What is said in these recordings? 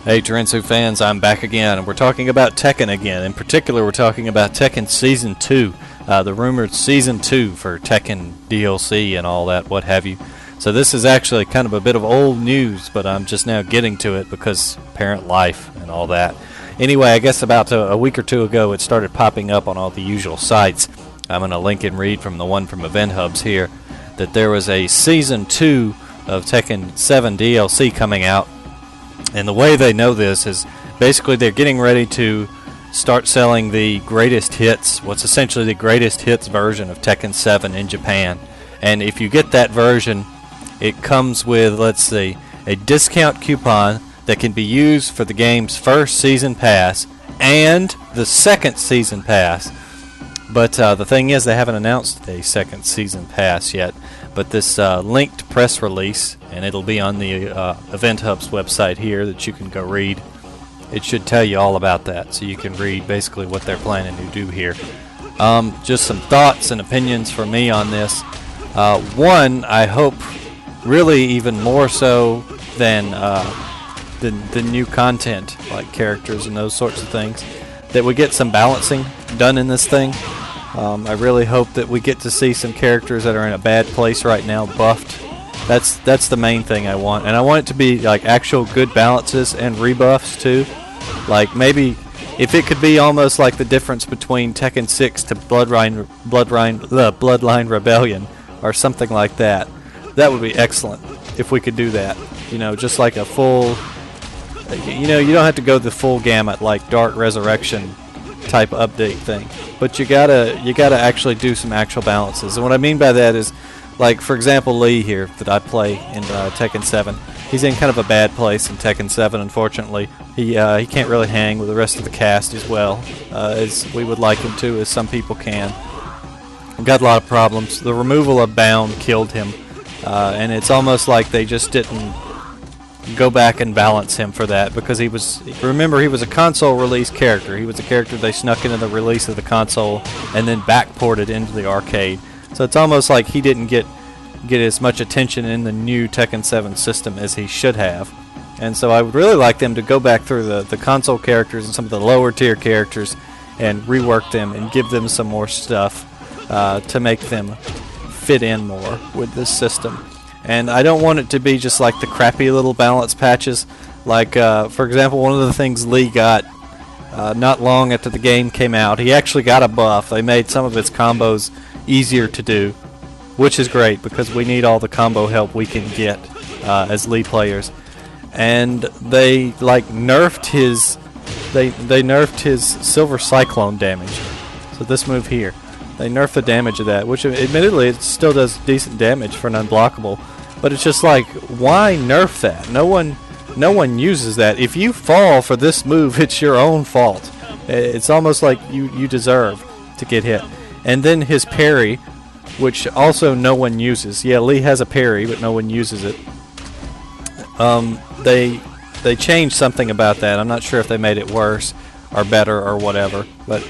Hey Terensu fans, I'm back again, and we're talking about Tekken again. In particular, we're talking about Tekken Season 2, the rumored Season 2 for Tekken DLC and all that, what have you. So this is actually kind of a bit of old news, but I'm just now getting to it because parent life and all that. Anyway, I guess about a week or two ago it started popping up on all the usual sites. I'm going to link and read from the one from Event Hubs here, that there was a Season 2 of Tekken 7 DLC coming out. And the way they know this is basically they're getting ready to start selling the greatest hits, what's essentially the greatest hits version of Tekken 7 in Japan. And if you get that version, it comes with, let's see, a discount coupon that can be used for the game's first season pass and the second season pass. But the thing is, they haven't announced a second season pass yet. But this linked press release, and it'll be on the Event Hub's website here that you can go read. It should tell you all about that, so you can read basically what they're planning to do here. Just some thoughts and opinions for me on this. One, I hope, really even more so than the new content, like characters and those sorts of things, that we get some balancing done in this thing. I really hope that we get to see some characters that are in a bad place right now buffed. That's the main thing I want, and I want it to be like actual good balances and rebuffs too. Like maybe if it could be almost like the difference between Tekken 6 to Bloodline Rebellion or something like that. That would be excellent if we could do that. You know, just like a full. You know, you don't have to go the full gamut like Dark Resurrection type update thing, but you gotta actually do some actual balances. And what I mean by that is, like for example, Lee here that I play in Tekken 7. He's in kind of a bad place in Tekken 7. Unfortunately, he can't really hang with the rest of the cast as well as we would like him to, as some people can. Got a lot of problems. The removal of Bound killed him, and it's almost like they just didn't go back and balance him for that, because he was, remember, he was a console release character. He was a character they snuck into the release of the console and then backported into the arcade. So it's almost like he didn't get as much attention in the new Tekken 7 system as he should have. And so I would really like them to go back through the console characters and some of the lower tier characters and rework them and give them some more stuff to make them fit in more with this system. And I don't want it to be just like the crappy little balance patches. Like, for example, one of the things Lee got not long after the game came out, he actually got a buff. They made some of his combos easier to do, which is great because we need all the combo help we can get as Lee players. And they like nerfed his, they nerfed his Silver Cyclone damage. So this move here, they nerfed the damage of that, which admittedly it still does decent damage for an unblockable. But it's just like, why nerf that? No one uses that. If you fall for this move, it's your own fault. It's almost like you deserve to get hit. And then his parry, which also no one uses. Yeah, Lee has a parry, but no one uses it. They changed something about that. I'm not sure if they made it worse or better or whatever, but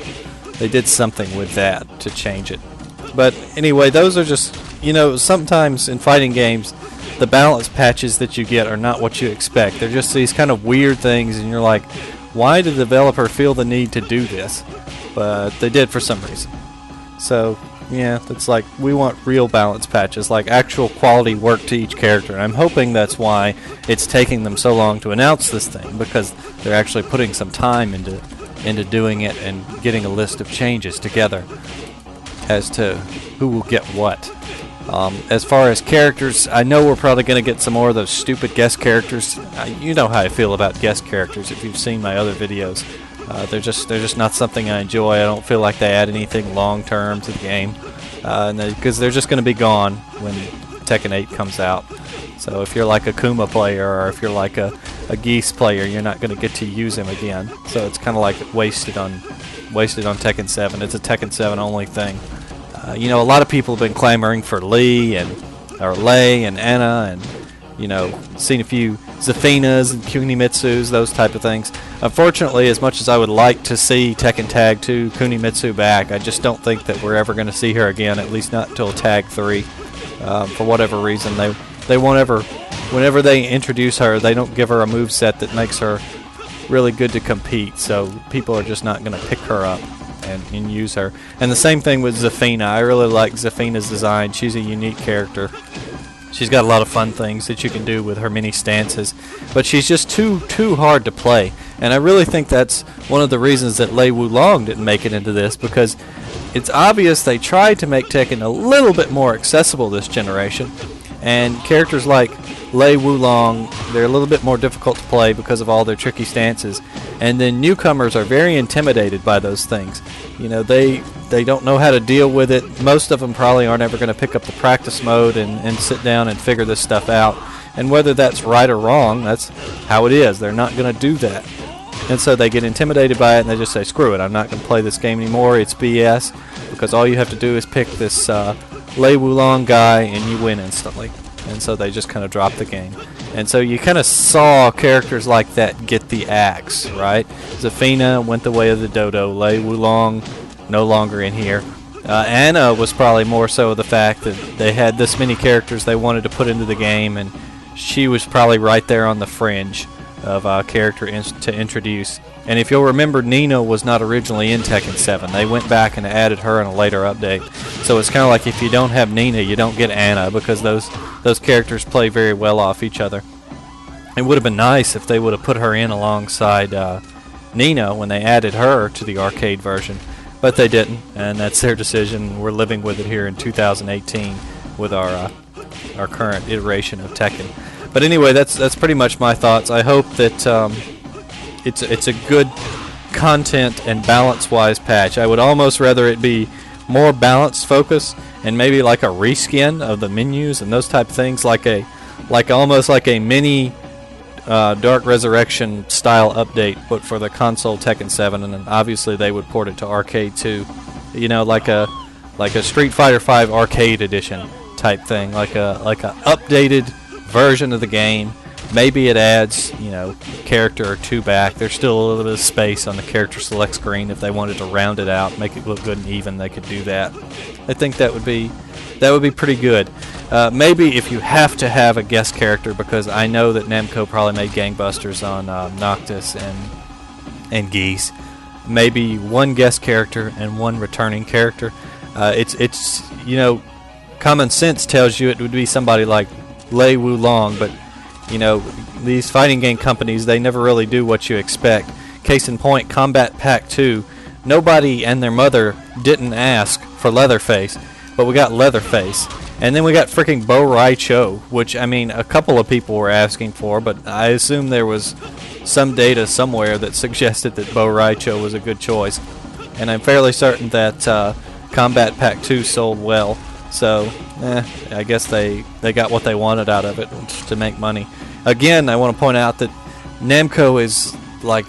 they did something with that to change it. But anyway, those are just, you know, sometimes in fighting games, the balance patches that you get are not what you expect. They're just these kind of weird things, and you're like, why did the developer feel the need to do this? But they did for some reason. So, yeah, it's like, we want real balance patches, like actual quality work to each character. And I'm hoping that's why it's taking them so long to announce this thing, because they're actually putting some time into doing it and getting a list of changes together as to who will get what. As far as characters, I know we're probably going to get some more of those stupid guest characters. You know how I feel about guest characters if you've seen my other videos. They're just not something I enjoy. I don't feel like they add anything long term to the game, because they're just going to be gone when Tekken 8 comes out. So if you're like a Kuma player or if you're like a Geese player, you're not going to get to use him again. So it's kind of like wasted on Tekken 7. It's a Tekken 7 only thing. You know, a lot of people have been clamoring for Lee or Lei and Anna, and you know, seen a few Zafinas and Kunimitsus, those type of things. Unfortunately, as much as I would like to see Tekken Tag 2 Kunimitsu back, I just don't think that we're ever going to see her again, at least not until Tag 3. For whatever reason, they won't ever, whenever they introduce her, they don't give her a moveset that makes her really good to compete, so people are just not going to pick her up and use her. And the same thing with Zafina. I really like Zafina's design. She's a unique character. She's got a lot of fun things that you can do with her mini stances, but she's just too hard to play. And I really think that's one of the reasons that Lei Wulong didn't make it into this, because it's obvious they tried to make Tekken a little bit more accessible this generation, and characters like Lei Wulong, they're a little bit more difficult to play because of all their tricky stances, and then newcomers are very intimidated by those things. You know, they don't know how to deal with it. Most of them probably aren't ever going to pick up the practice mode and sit down and figure this stuff out. And whether that's right or wrong, that's how it is. They're not going to do that. And so they get intimidated by it and they just say, screw it, I'm not going to play this game anymore. It's BS, because all you have to do is pick this Lei Wulong guy and you win instantly. And so they just kind of drop the game. And so you kind of saw characters like that get the axe, right? Zafina went the way of the dodo. Lei Wulong no longer in here. Anna was probably more so the fact that they had this many characters they wanted to put into the game, and she was probably right there on the fringe of character to introduce. And if you'll remember, Nina was not originally in Tekken 7. They went back and added her in a later update. So it's kind of like if you don't have Nina, you don't get Anna, because those characters play very well off each other. It would have been nice if they would have put her in alongside Nina when they added her to the arcade version. But they didn't, and that's their decision. We're living with it here in 2018 with our current iteration of Tekken. But anyway, that's pretty much my thoughts. I hope that it's a good content and balance-wise patch. I would almost rather it be more balance focused and maybe like a reskin of the menus and those type of things, almost like a mini Dark Resurrection style update, but for the console Tekken 7, and then obviously they would port it to arcade too. You know, like a Street Fighter V arcade edition type thing, like a updated version of the game. Maybe it adds, you know, a character or two back. There's still a little bit of space on the character select screen. If they wanted to round it out, make it look good and even, they could do that. I think that would be pretty good. Maybe if you have to have a guest character, because I know that Namco probably made gangbusters on Noctis and Geese. Maybe one guest character and one returning character. It's you know, common sense tells you it would be somebody like Lei Wulong, but you know, these fighting game companies, they never really do what you expect. Case in point, Combat Pack 2. Nobody and their mother didn't ask for Leatherface, but we got Leatherface. And then we got freaking Bo Rai Cho, which, I mean, a couple of people were asking for, but I assume there was some data somewhere that suggested that Bo Rai Cho was a good choice. And I'm fairly certain that Combat Pack 2 sold well. So, I guess they got what they wanted out of it to make money. Again, I want to point out that Namco is like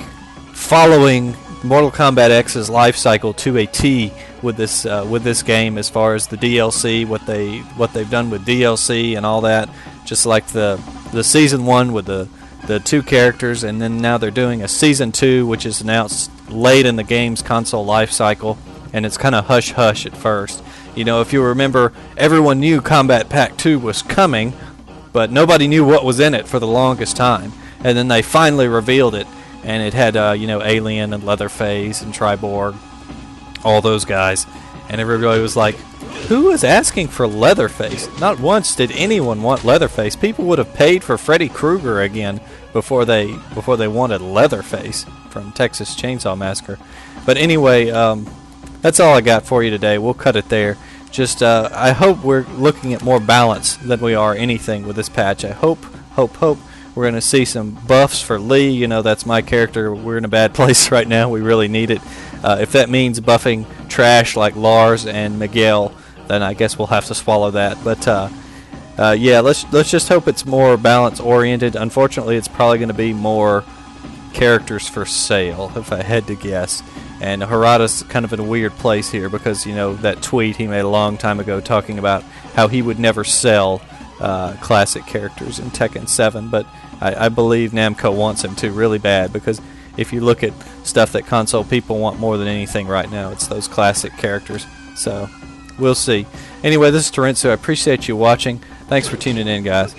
following Mortal Kombat X's life cycle to a T with this game, as far as the DLC, what they've done with DLC and all that. Just like the season 1 with the 2 characters, and then now they're doing a season 2, which is announced late in the game's console life cycle, and it's kind of hush hush at first. You know, if you remember, everyone knew Combat Pack 2 was coming, but nobody knew what was in it for the longest time. And then they finally revealed it, and it had, you know, Alien and Leatherface and Triborg, all those guys. And everybody was like, who is asking for Leatherface? Not once did anyone want Leatherface. People would have paid for Freddy Krueger again before they wanted Leatherface from Texas Chainsaw Massacre. But anyway, that's all I got for you today. We'll cut it there. Just, I hope we're looking at more balance than we are anything with this patch. I hope we're going to see some buffs for Lee. You know, that's my character. We're in a bad place right now. We really need it. If that means buffing trash like Lars and Miguel, then I guess we'll have to swallow that. But, yeah, let's just hope it's more balance-oriented. Unfortunately, it's probably going to be more characters for sale, if I had to guess. And Harada's kind of in a weird place here because, you know, that tweet he made a long time ago talking about how he would never sell classic characters in Tekken 7, but I believe Namco wants him to really bad, because if you look at stuff that console people want more than anything right now, it's those classic characters. So, we'll see. Anyway, this is Terensu. I appreciate you watching. Thanks for tuning in, guys.